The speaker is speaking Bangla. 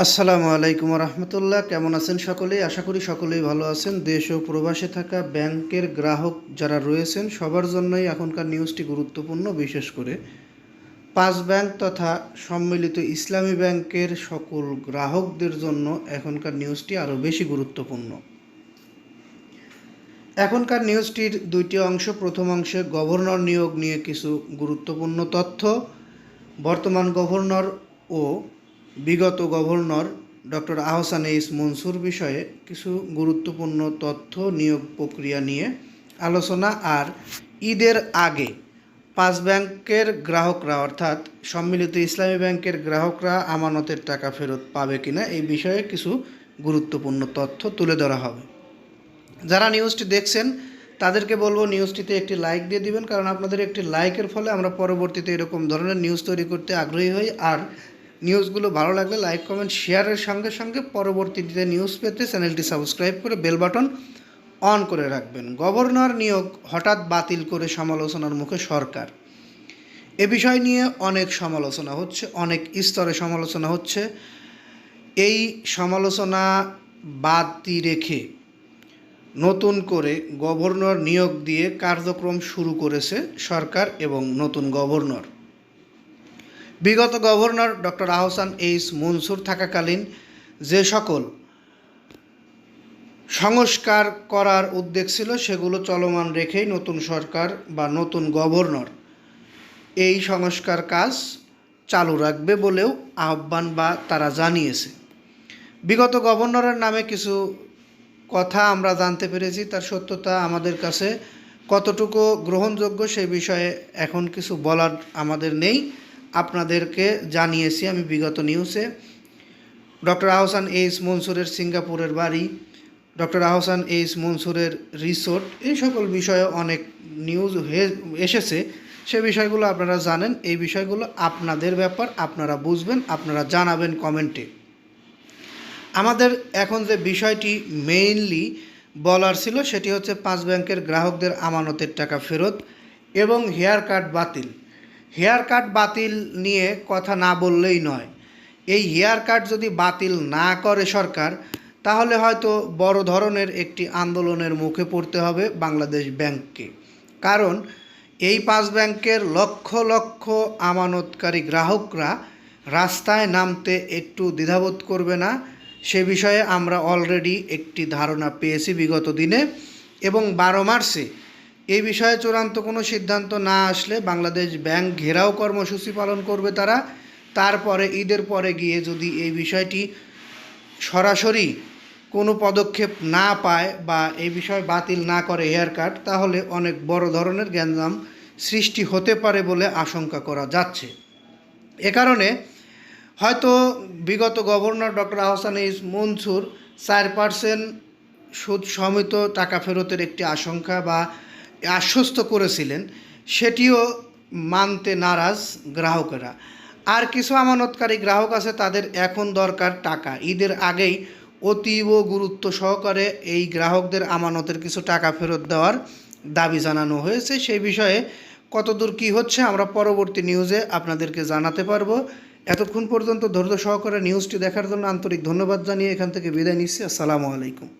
আসসালামু আলাইকুম রহমতুল্লাহ। কেমন আছেন সকলেই? আশা করি সকলেই ভালো আছেন। দেশ ও প্রবাসে থাকা ব্যাংকের গ্রাহক যারা রয়েছেন সবার জন্যই এখনকার নিউজটি গুরুত্বপূর্ণ। বিশেষ করে পাঁচ ব্যাংক তথা সম্মিলিত ইসলামী ব্যাংকের সকল গ্রাহকদের জন্য এখনকার নিউজটি আরও বেশি গুরুত্বপূর্ণ। এখনকার নিউজটির দুইটি অংশ। প্রথম অংশে গভর্নর নিয়োগ নিয়ে কিছু গুরুত্বপূর্ণ তথ্য, বর্তমান গভর্নর ও বিগত governor doctor Ahsan H Mansur বিষয়ে কিছু গুরুত্বপূর্ণ তথ্য, নিয়োগ প্রক্রিয়া নিয়ে আলোচনা। আর ঈদের আগে পাঁচ ব্যাংকের গ্রাহকরা অর্থাৎ সম্মিলিত ইসলামী ব্যাংকের গ্রাহকরা আমানতের টাকা ফেরত পাবে কিনা এই বিষয়ে কিছু গুরুত্বপূর্ণ তথ্য তুলে ধরা হবে। যারা নিউজটি দেখছেন তাদেরকে বলবো নিউজটিতে একটি লাইক দিয়ে দিবেন, কারণ আপনাদের একটি লাইকের ফলে আমরা পরবর্তীতে এরকম ধরনের নিউজ তৈরি করতে আগ্রহী হই। আর নিউজগুলো ভালো লাগলে লাইক, কমেন্ট, শেয়ারের সঙ্গে সঙ্গে পরবর্তীতে নিউজ পেতে চ্যানেলটি সাবস্ক্রাইব করে বেল বাটন অন করে রাখবেন। গভর্নর নিয়োগ হঠাৎ বাতিল করে সমালোচনার মুখে সরকার। এ বিষয় নিয়ে অনেক সমালোচনা হচ্ছে, অনেক স্তরে সমালোচনা হচ্ছে। এই সমালোচনা বাদ রেখে নতুন করে গভর্নর নিয়োগ দিয়ে কার্যক্রম শুরু করেছে সরকার এবং নতুন গভর্নর। বিগত governor doctor Ahsan H Mansur থাকাকালীন যে সকল সংস্কার করার উদ্যোগ ছিল সেগুলো চলমান রেখেই নতুন সরকার বা নতুন গভর্নর এই সংস্কার কাজ চালু রাখবে বলেও আহ্বান বা তারা জানিয়েছে। বিগত গভর্নরের নামে কিছু কথা আমরা জানতে পেরেছি, তার সত্যতা আমাদের কাছে কতটুকু গ্রহণযোগ্য সেই বিষয়ে এখন কিছু বলার আমাদের নেই। আপনাদেরকে জানিয়েছি আমি বিগত নিউজে। ডক্টর আহসান এইচ মনসুরের সিঙ্গাপুরের বাড়ি, ডক্টর আহসান এইচ মনসুরের রিসোর্ট, এই সকল বিষয়ে অনেক নিউজ এসেছে। সে বিষয়গুলো আপনারা জানেন। এই বিষয়গুলো আপনাদের ব্যাপার, আপনারা বুঝবেন, আপনারা জানাবেন কমেন্টে। আমাদের এখন যে বিষয়টি মেইনলি বলার ছিল সেটি হচ্ছে পাঁচ ব্যাংকের গ্রাহকদের আমানতের টাকা ফেরত এবং হেয়ার কাট বাতিল। হেয়ার কাট বাতিল নিয়ে কথা না বললেই নয়। এই হেয়ার কাট যদি বাতিল না করে সরকার, তাহলে হয়তো বড় ধরনের একটি আন্দোলনের মুখে পড়তে হবে বাংলাদেশ ব্যাংককে। কারণ এই পাঁচ ব্যাংকের লক্ষ লক্ষ আমানতকারী গ্রাহকরা রাস্তায় নামতে একটু দ্বিধাবোধ করবে না, সে বিষয়ে আমরা অলরেডি একটি ধারণা পেয়েছি বিগত দিনে। এবং 12 মার্চে এই বিষয়ে চূড়ান্ত কোনো সিদ্ধান্ত না আসলে বাংলাদেশ ব্যাংক ঘেরাও কর্মসূচি পালন করবে তারা। তারপরে ঈদের পরে গিয়ে যদি এই বিষয়টি সরাসরি কোনো পদক্ষেপ না পায় বা এই বিষয় বাতিল না করে হেয়ার কাট, তাহলে অনেক বড় ধরনের গ্যাঞ্জাম সৃষ্টি হতে পারে বলে আশঙ্কা করা যাচ্ছে। এ কারণে হয়তো বিগত governor doctor Ahsan H Mansur 4% সুদ সমেত টাকা ফেরতের একটি আশঙ্কা বা আশ্বস্ত করেছিলেন, সেটিও মানতে নারাজ গ্রাহকেরা। আর কিছু আমানতকারী গ্রাহক আছে, তাদের এখন দরকার টাকা। ঈদের আগেই অতীব গুরুত্ব সহকারে এই গ্রাহকদের আমানতের কিছু টাকা ফেরত দেওয়ার দাবি জানানো হয়েছে। সেই বিষয়ে কতদূর কী হচ্ছে আমরা পরবর্তী নিউজে আপনাদেরকে জানাতে পারবো। এতক্ষণ পর্যন্ত ধৈর্য সহকারে নিউজটি দেখার জন্য আন্তরিক ধন্যবাদ জানিয়ে এখান থেকে বিদায় নিচ্ছি। আসসালামু আলাইকুম।